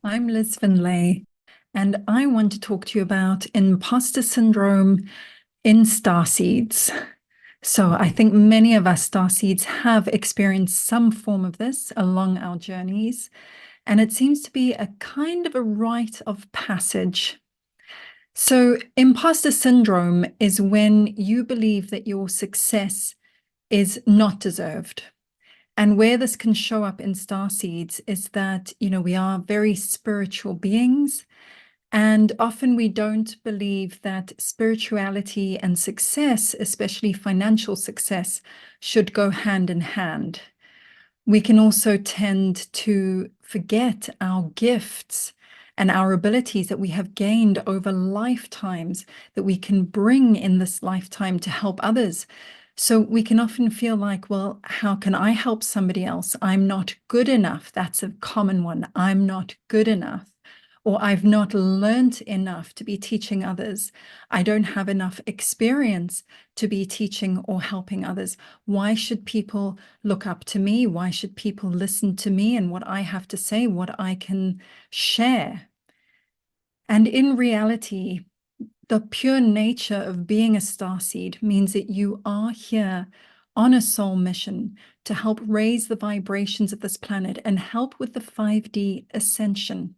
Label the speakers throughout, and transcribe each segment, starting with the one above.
Speaker 1: I'm Liz Findlay, and I want to talk to you about imposter syndrome in Starseeds. So I think many of us Starseeds have experienced some form of this along our journeys, and it seems to be a kind of a rite of passage. So imposter syndrome is when you believe that your success is not deserved. And where this can show up in Starseeds is that, we are very spiritual beings. And often we don't believe that spirituality and success, especially financial success, should go hand in hand. We can also tend to forget our gifts and our abilities that we have gained over lifetimes that we can bring in this lifetime to help others. So we can often feel like, well, how can I help somebody else? I'm not good enough. That's a common one. I'm not good enough. Or I've not learned enough to be teaching others. I don't have enough experience to be teaching or helping others. Why should people look up to me? Why should people listen to me and what I have to say, what I can share? And in reality, the pure nature of being a starseed means that you are here on a soul mission to help raise the vibrations of this planet and help with the 5D ascension.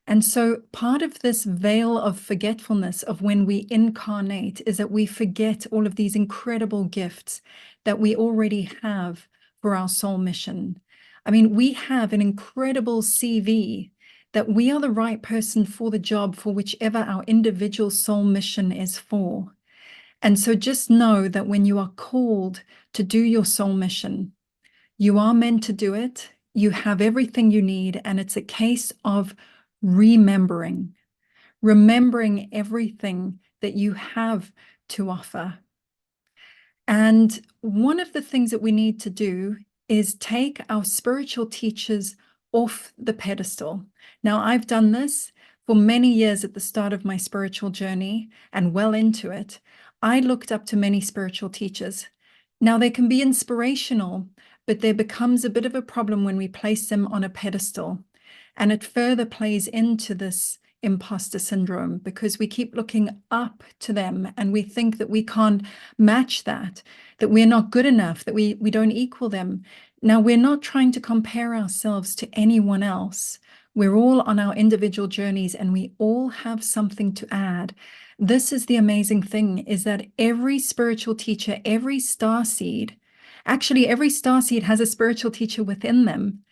Speaker 1: And so part of this veil of forgetfulness of when we incarnate is that we forget all of these incredible gifts that we already have for our soul mission. I mean, we have an incredible CV that we are the right person for the job for whichever our individual soul mission is for. And so just know that when you are called to do your soul mission, you are meant to do it. You have everything you need, and it's a case of remembering everything that you have to offer. And one of the things that we need to do is take our spiritual teachers off the pedestal. Now, I've done this for many years at the start of my spiritual journey and well into it. I looked up to many spiritual teachers. Now, they can be inspirational, but there becomes a bit of a problem when we place them on a pedestal. And it further plays into this imposter syndrome because we keep looking up to them and we think that we can't match that we're not good enough, that we don't equal them. Now, we're not trying to compare ourselves to anyone else. We're all on our individual journeys and we all have something to add. This is the amazing thing, is that every spiritual teacher, every starseed, actually every starseed has a spiritual teacher within them.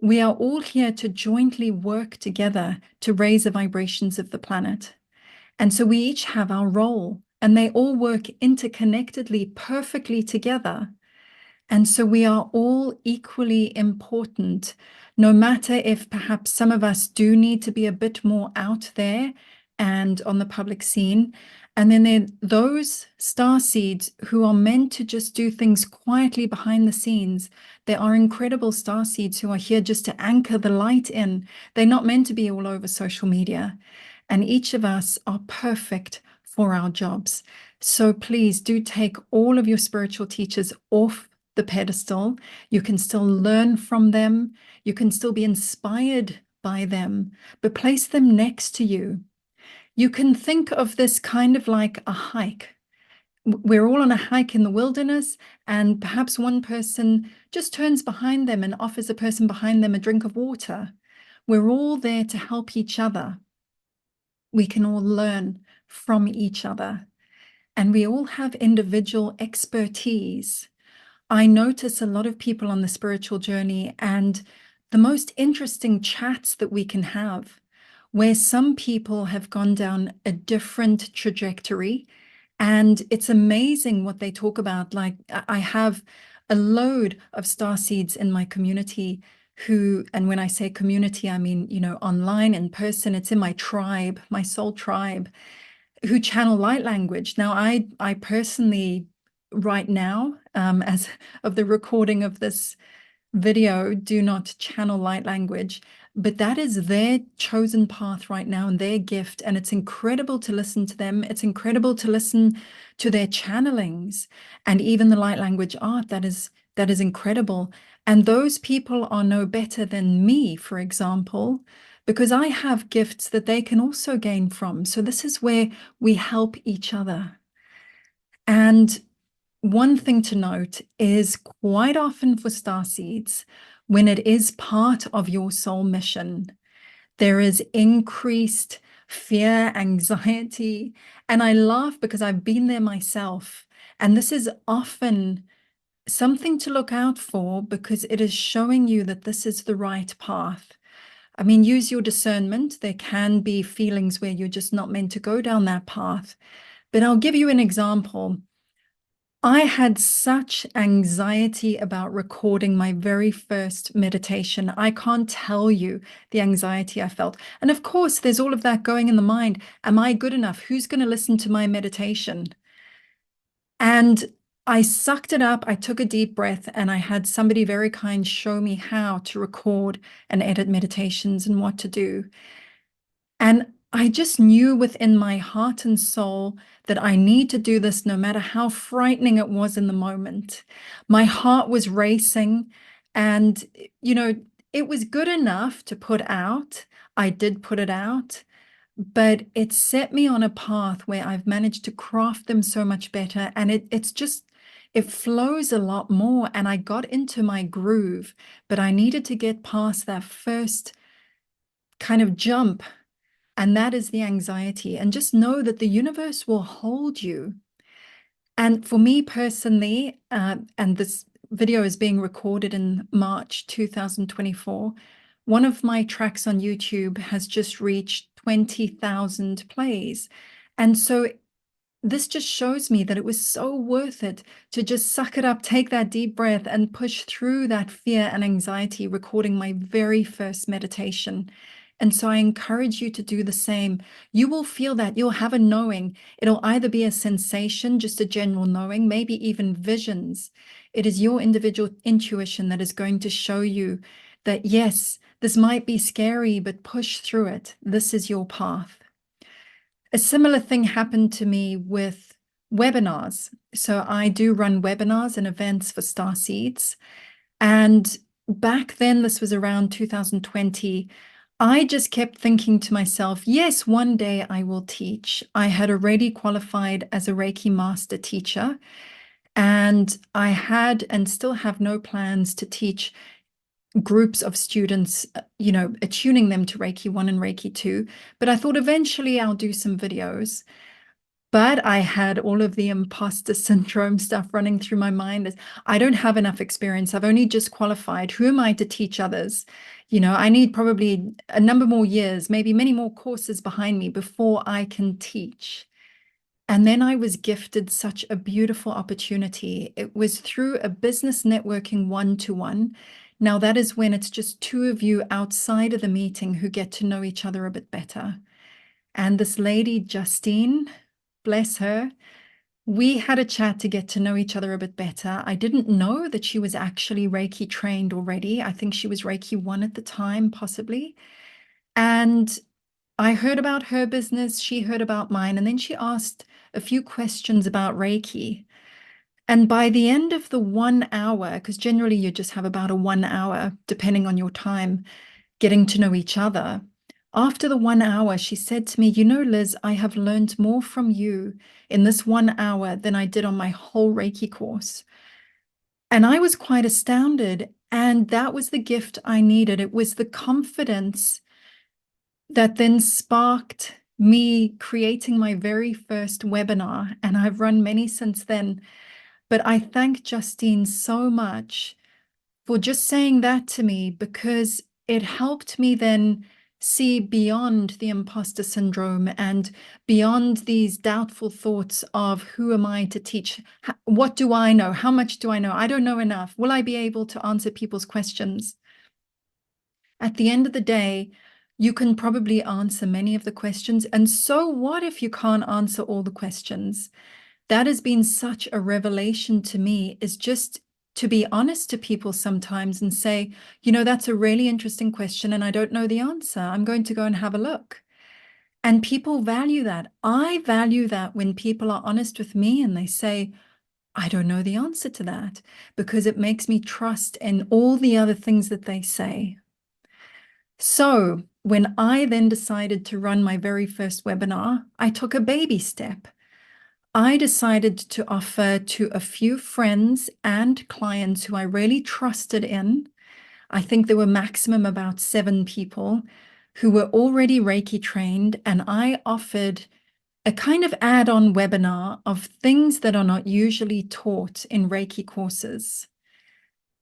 Speaker 1: We are all here to jointly work together to raise the vibrations of the planet. And so we each have our role, and they all work interconnectedly, perfectly together. And so we are all equally important, no matter if perhaps some of us do need to be a bit more out there and on the public scene. And then there are those starseeds who are meant to just do things quietly behind the scenes. There are incredible starseeds who are here just to anchor the light in. They're not meant to be all over social media. And each of us are perfect for our jobs. So please do take all of your spiritual teachers off the pedestal. You can still learn from them. You can still be inspired by them, but place them next to you. You can think of this kind of like a hike. We're all on a hike in the wilderness, and perhaps one person just turns behind them and offers a person behind them a drink of water. We're all there to help each other. We can all learn from each other, and we all have individual expertise. I notice a lot of people on the spiritual journey and the most interesting chats that we can have, where some people have gone down a different trajectory, and it's amazing what they talk about. Like, I have a load of starseeds in my community who, and when I say community, I mean, online, in person, it's in my tribe, my soul tribe, who channel light language. Now, I personally, right now, as of the recording of this video, do not channel light language, but that is their chosen path right now and their gift. And it's incredible to listen to them. It's incredible to listen to their channelings and even the light language art. That is incredible. And those people are no better than me, for example, because I have gifts that they can also gain from. So this is where we help each other. And one thing to note is quite often for starseeds, when it is part of your soul mission, there is increased fear, anxiety. And I laugh because I've been there myself. And this is often something to look out for because it is showing you that this is the right path. I mean, use your discernment. There can be feelings where you're just not meant to go down that path. But I'll give you an example. I had such anxiety about recording my very first meditation. I can't tell you the anxiety I felt. And of course, there's all of that going in the mind. Am I good enough? Who's going to listen to my meditation? And I sucked it up. I took a deep breath and I had somebody very kind show me how to record and edit meditations and what to do. And I just knew within my heart and soul that I need to do this no matter how frightening it was in the moment. My heart was racing and, you know, it was good enough to put out. I did put it out, but it set me on a path where I've managed to craft them so much better. And it's just, it flows a lot more. And I got into my groove, but I needed to get past that first kind of jump. And that is the anxiety. And just know that the universe will hold you. And for me personally, and this video is being recorded in March 2024, one of my tracks on YouTube has just reached 20,000 plays. And so this just shows me that it was so worth it to just suck it up, take that deep breath and push through that fear and anxiety, recording my very first meditation. And so I encourage you to do the same. You will feel that you'll have a knowing. It'll either be a sensation, just a general knowing, maybe even visions. It is your individual intuition that is going to show you that, yes, this might be scary, but push through it. This is your path. A similar thing happened to me with webinars. So I do run webinars and events for Starseeds. And back then, this was around 2020, I just kept thinking to myself, yes, one day I will teach. I had already qualified as a Reiki master teacher, and I had and still have no plans to teach groups of students, you know, attuning them to Reiki 1 and Reiki 2. But I thought eventually I'll do some videos. But I had all of the imposter syndrome stuff running through my mind as I don't have enough experience. I've only just qualified. Who am I to teach others? You know, I need probably a number more years, maybe many more courses behind me before I can teach. And then I was gifted such a beautiful opportunity. It was through a business networking one-to-one. Now that is when it's just two of you outside of the meeting who get to know each other a bit better. And this lady, Justine, bless her, we had a chat to get to know each other a bit better. I didn't know that she was actually Reiki trained already. I think she was Reiki 1 at the time, possibly. And I heard about her business, she heard about mine, and then she asked a few questions about Reiki. And by the end of the 1 hour, because generally you just have about a 1 hour, depending on your time, getting to know each other. After the 1 hour, she said to me, you know, Liz, I have learned more from you in this 1 hour than I did on my whole Reiki course. And I was quite astounded. And that was the gift I needed. It was the confidence that then sparked me creating my very first webinar. And I've run many since then. But I thank Justine so much for just saying that to me, because it helped me then see beyond the imposter syndrome and beyond these doubtful thoughts of who am I to teach? What do I know? How much do I know? I don't know enough. Will I be able to answer people's questions? At the end of the day, you can probably answer many of the questions. And so what if you can't answer all the questions? That has been such a revelation to me, is just to be honest to people sometimes and say, you know, that's a really interesting question and I don't know the answer. I'm going to go and have a look. And people value that. I value that when people are honest with me and they say, I don't know the answer to that, because it makes me trust in all the other things that they say. So when I then decided to run my very first webinar, I took a baby step. I decided to offer to a few friends and clients who I really trusted in. I think there were maximum about 7 people who were already Reiki trained, and I offered a kind of add-on webinar of things that are not usually taught in Reiki courses.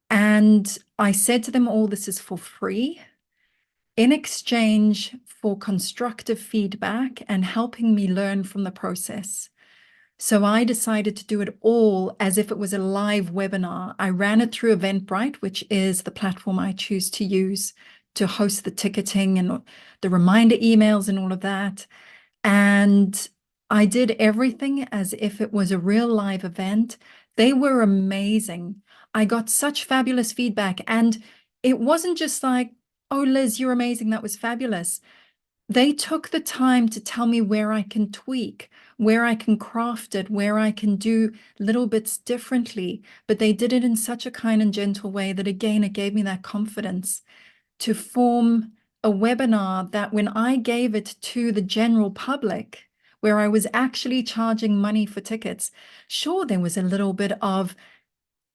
Speaker 1: And I said to them all, this is for free, in exchange for constructive feedback and helping me learn from the process. So I decided to do it all as if it was a live webinar. I ran it through Eventbrite, which is the platform I choose to use to host the ticketing and the reminder emails and all of that. And I did everything as if it was a real live event. They were amazing. I got such fabulous feedback. And it wasn't just like, oh, Liz, you're amazing. That was fabulous. They took the time to tell me where I can tweak, where I can craft it, where I can do little bits differently. But they did it in such a kind and gentle way that, again, it gave me that confidence to form a webinar that when I gave it to the general public, where I was actually charging money for tickets, sure, there was a little bit of,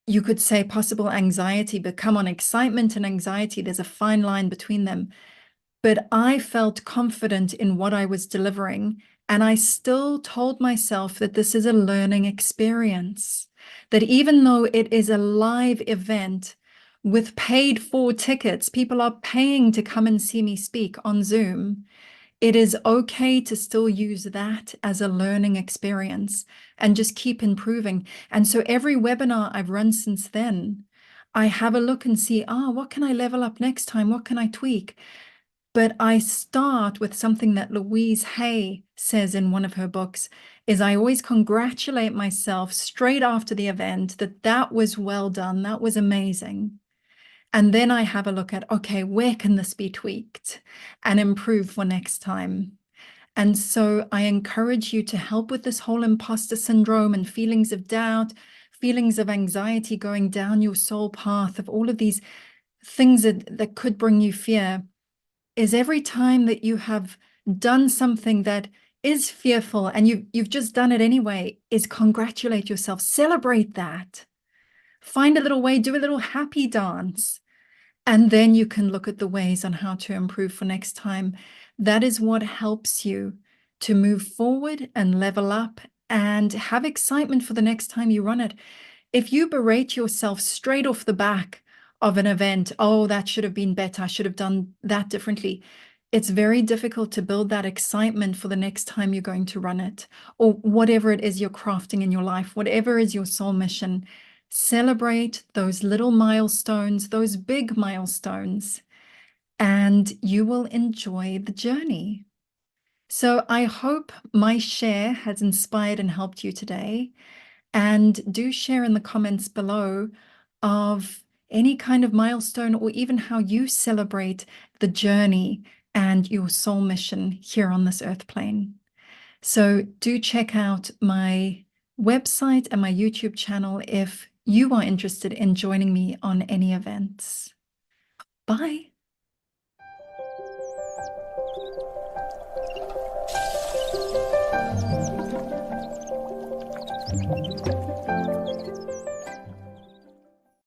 Speaker 1: you could say, possible anxiety, but come on, excitement and anxiety, there's a fine line between them. But I felt confident in what I was delivering. And I still told myself that this is a learning experience, that even though it is a live event with paid for tickets, people are paying to come and see me speak on Zoom. It is okay to still use that as a learning experience and just keep improving. And so every webinar I've run since then, I have a look and see, what can I level up next time? What can I tweak? But I start with something that Louise Hay says in one of her books, is I always congratulate myself straight after the event that was well done, that was amazing. And then I have a look at, okay, where can this be tweaked and improve for next time? And so I encourage you to help with this whole imposter syndrome and feelings of doubt, feelings of anxiety going down your soul path, of all of these things that could bring you fear. Is every time that you have done something that is fearful and you've just done it anyway, is congratulate yourself, celebrate that. Find a little way, do a little happy dance. And then you can look at the ways on how to improve for next time. That is what helps you to move forward and level up and have excitement for the next time you run it. If you berate yourself straight off the back of an event, oh, that should have been better, I should have done that differently, it's very difficult to build that excitement for the next time you're going to run it, or whatever it is you're crafting in your life, whatever is your soul mission. Celebrate those little milestones, those big milestones, and you will enjoy the journey. So I hope my share has inspired and helped you today. And do share in the comments below of any kind of milestone or even how you celebrate the journey and your soul mission here on this earth plane. So do check out my website and my YouTube channel if you are interested in joining me on any events. Bye.